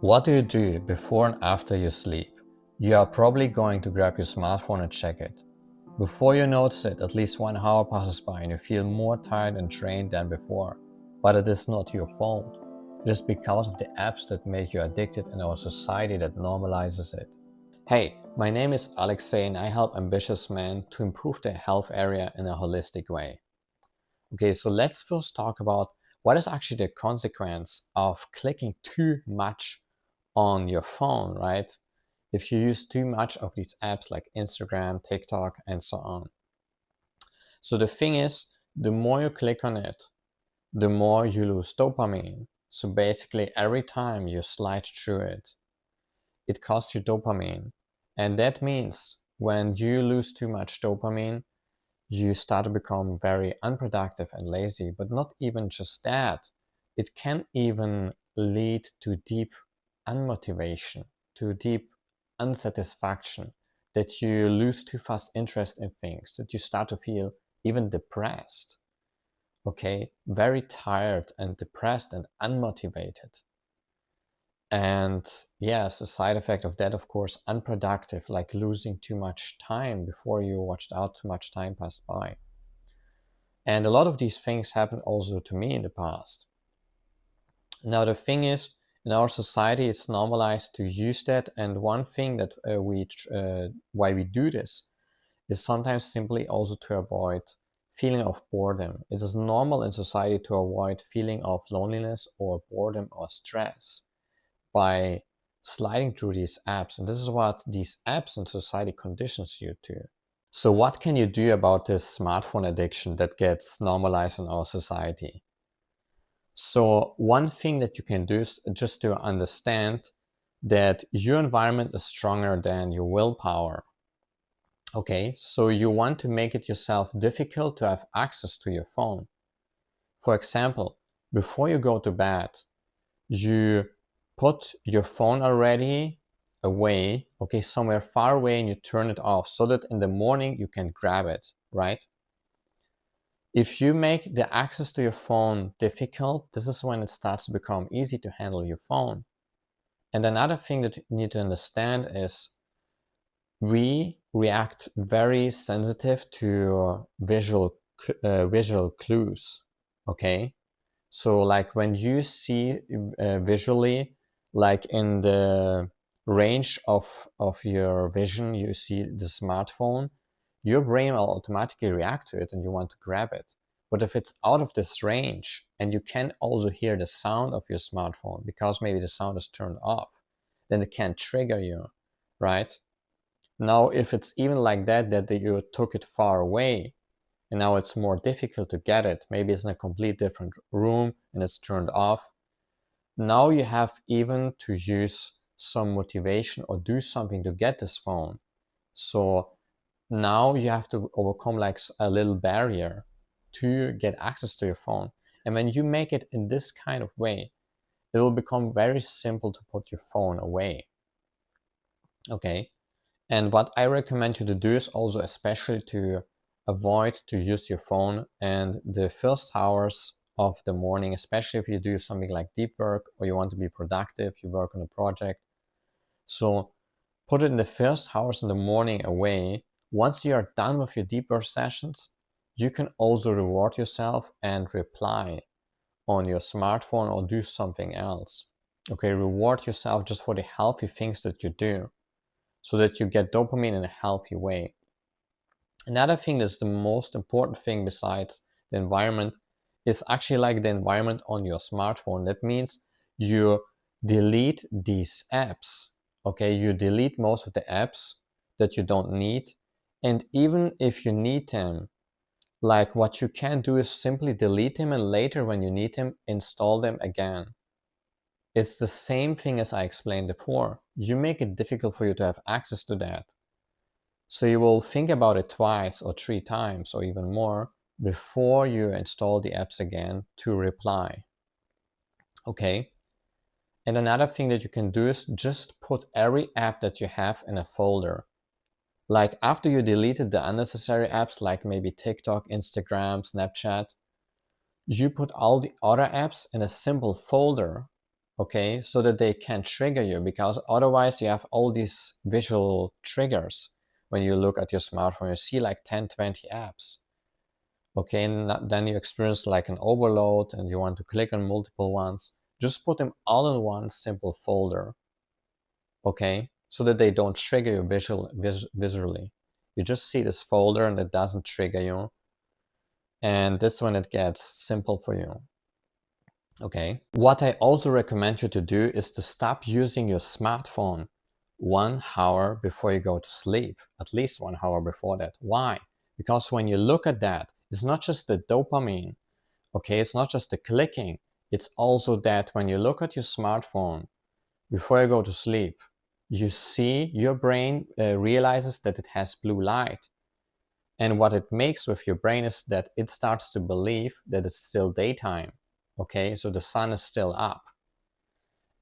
What do you do before and after you sleep? You are probably going to grab your smartphone and check it. Before you notice it, at least 1 hour passes by and you feel more tired and drained than before. But it is not your fault. It is because of the apps that make you addicted and our society that normalizes it. Hey, my name is Alexei and I help ambitious men to improve their health area in a holistic way. Okay, so let's first talk about what is actually the consequence of clicking too much on your phone, right? If you use too much of these apps like Instagram, TikTok, and so on. So the thing is, the more you click on it, the more you lose dopamine. So basically, every time you slide through it, it costs you dopamine. And that means when you lose too much dopamine, you start to become very unproductive and lazy. But not even just that, it can even lead to deep unmotivation, to deep unsatisfaction, that you lose too fast interest in things, that you start to feel even depressed, okay? Very tired and depressed and unmotivated. And yes, a side effect of that, of course, unproductive, like losing too much time before you watched out, too much time passed by. And a lot of these things happened also to me in the past. Now, the thing is, in our society, it's normalized to use that. And one thing that why we do this is sometimes simply also to avoid feeling of boredom. It is normal in society to avoid feeling of loneliness or boredom or stress by sliding through these apps. And this is what these apps in society conditions you to. So what can you do about this smartphone addiction that gets normalized in our society? So one thing that you can do is just to understand that your environment is stronger than your willpower. Okay, so you want to make it yourself difficult to have access to your phone. For example, before you go to bed, you put your phone already away, okay, somewhere far away, and you turn it off so that in the morning you can grab it, right? If you make the access to your phone difficult, this is when it starts to become easy to handle your phone. And another thing that you need to understand is we react very sensitive to visual clues, okay? So like when you see visually, like in the range of your vision, you see the smartphone, your brain will automatically react to it and you want to grab it. But if it's out of this range and you can also hear the sound of your smartphone because maybe the sound is turned off, then it can trigger you, right? Now, if it's even like that you took it far away, and now it's more difficult to get it. Maybe it's in a complete different room and it's turned off. Now you have even to use some motivation or do something to get this phone. So now you have to overcome like a little barrier to get access to your phone. And when you make it in this kind of way, it will become very simple to put your phone away. Okay. And what I recommend you to do is also especially to avoid to use your phone and the first hours of the morning, especially if you do something like deep work or you want to be productive, you work on a project. So put it in the first hours in the morning away. Once you are done with your deep work sessions, you can also reward yourself and reply on your smartphone or do something else. Okay, reward yourself just for the healthy things that you do so that you get dopamine in a healthy way. Another thing that's the most important thing besides the environment is actually like the environment on your smartphone. That means you delete these apps. Okay, you delete most of the apps that you don't need. And even if you need them, like what you can do is simply delete them and later when you need them, install them again. It's the same thing as I explained before. You make it difficult for you to have access to that. So you will think about it twice or 3 times or even more before you install the apps again to reply. Okay. And another thing that you can do is just put every app that you have in a folder. Like after you deleted the unnecessary apps like maybe TikTok, Instagram, Snapchat, you put all the other apps in a simple folder okay, so that they can trigger you, because otherwise you have all these visual triggers. When you look at your smartphone, you see like 10, 20 apps. Okay, and then you experience like an overload and you want to click on multiple ones. Just put them all in one simple folder, okay, so that they don't trigger you visually. You just see this folder and it doesn't trigger you. And this when it gets simple for you. Okay. What I also recommend you to do is to stop using your smartphone 1 hour before you go to sleep, at least 1 hour before that. Why? Because when you look at that, it's not just the dopamine, okay? It's not just the clicking. It's also that when you look at your smartphone before you go to sleep, you see your brain realizes that it has blue light. And what it makes with your brain is that it starts to believe that it's still daytime. Okay, so the sun is still up.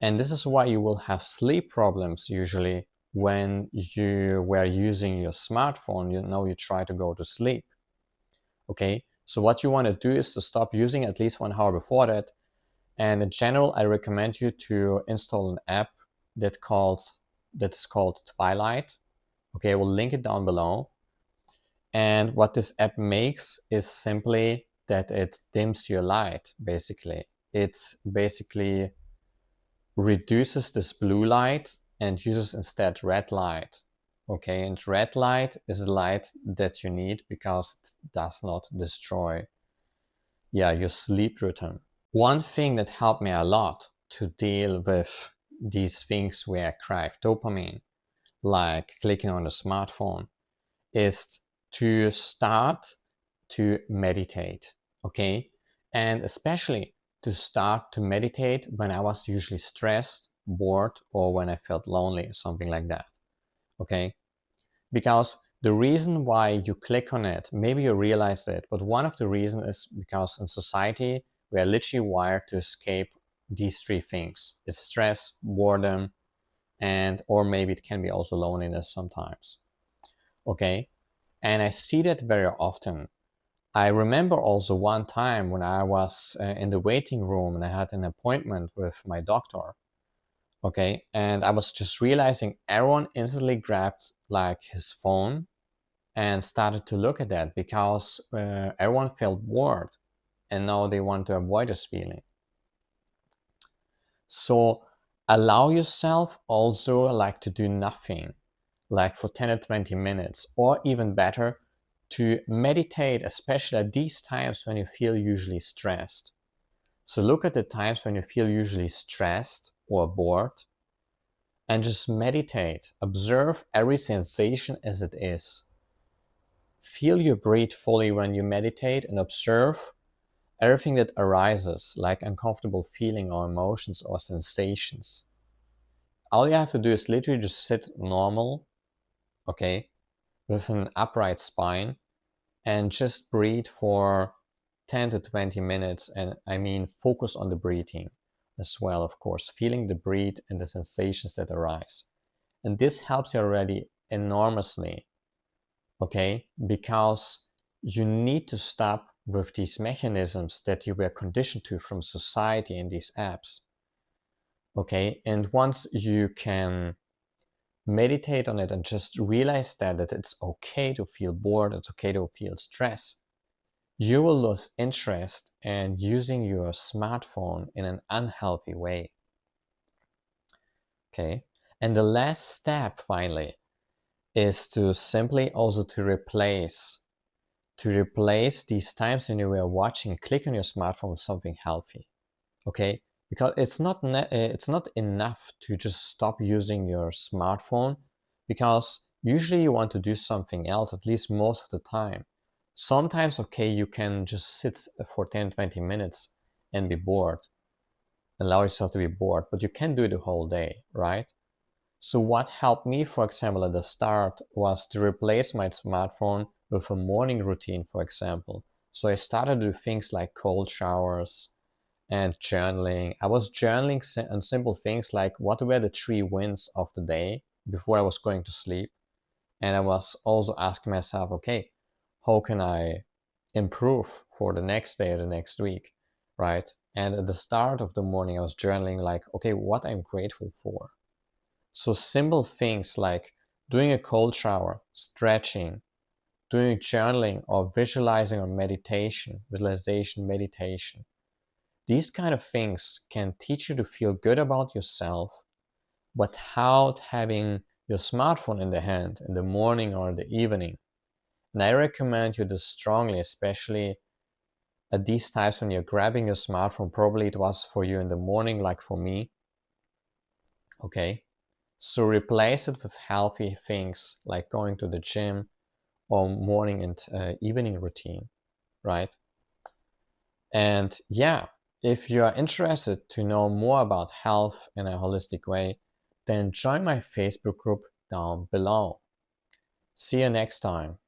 And this is why you will have sleep problems usually when you were using your smartphone, you try to go to sleep. Okay, so what you want to do is to stop using at least 1 hour before that. And in general, I recommend you to install an app that is called Twilight. Okay, I will link it down below. And what this app makes is simply that it dims your light, basically. It basically reduces this blue light and uses instead red light. Okay, and red light is the light that you need because it does not destroy your sleep routine. One thing that helped me a lot to deal with these things where I crave dopamine, like clicking on the smartphone, is to start to meditate, okay? And especially to start to meditate when I was usually stressed, bored, or when I felt lonely, something like that, okay? Because the reason why you click on it, maybe you realize it, but one of the reasons is because in society, we are literally wired to escape these three things. It's stress, boredom, and or maybe it can be also loneliness sometimes, okay? And I see that very often. I remember also one time when I was in the waiting room and I had an appointment with my doctor. Okay, and I was just realizing everyone instantly grabbed like his phone and started to look at that because everyone felt bored and now they want to avoid this feeling. So allow yourself also like to do nothing, like for 10 or 20 minutes, or even better, to meditate, especially at these times when you feel usually stressed. So look at the times when you feel usually stressed or bored and just meditate. Observe every sensation as it is. Feel your breath fully when you meditate and observe everything that arises, like uncomfortable feeling or emotions or sensations. All you have to do is literally just sit normal, okay, with an upright spine and just breathe for 10 to 20 minutes. And I mean, focus on the breathing as well, of course, feeling the breath and the sensations that arise. And this helps you already enormously, okay, because you need to stop with these mechanisms that you were conditioned to from society and these apps. Okay, and once you can meditate on it and just realize that it's okay to feel bored, it's okay to feel stress, you will lose interest in using your smartphone in an unhealthy way. Okay, and the last step finally is to simply also to replace these times when you were watching, click on your smartphone with something healthy. Okay, because it's not enough to just stop using your smartphone, because usually you want to do something else, at least most of the time. Sometimes, okay, you can just sit for 10-20 minutes and be bored, allow yourself to be bored, but you can't do it the whole day, right? So what helped me, for example, at the start was to replace my smartphone with a morning routine, for example. So I started to do things like cold showers and journaling. I was journaling on simple things like what were the 3 wins of the day before I was going to sleep. And I was also asking myself, okay, how can I improve for the next day or the next week, right? And at the start of the morning, I was journaling like, okay, what I'm grateful for. So simple things like doing a cold shower, stretching, doing journaling or visualizing or visualization, meditation. These kind of things can teach you to feel good about yourself without having your smartphone in the hand in the morning or the evening. And I recommend you this strongly, especially at these times when you're grabbing your smartphone. Probably it was for you in the morning, like for me. Okay. So replace it with healthy things like going to the gym or morning and evening routine, right? And yeah, if you are interested to know more about health in a holistic way, then join my Facebook group down below. See you next time.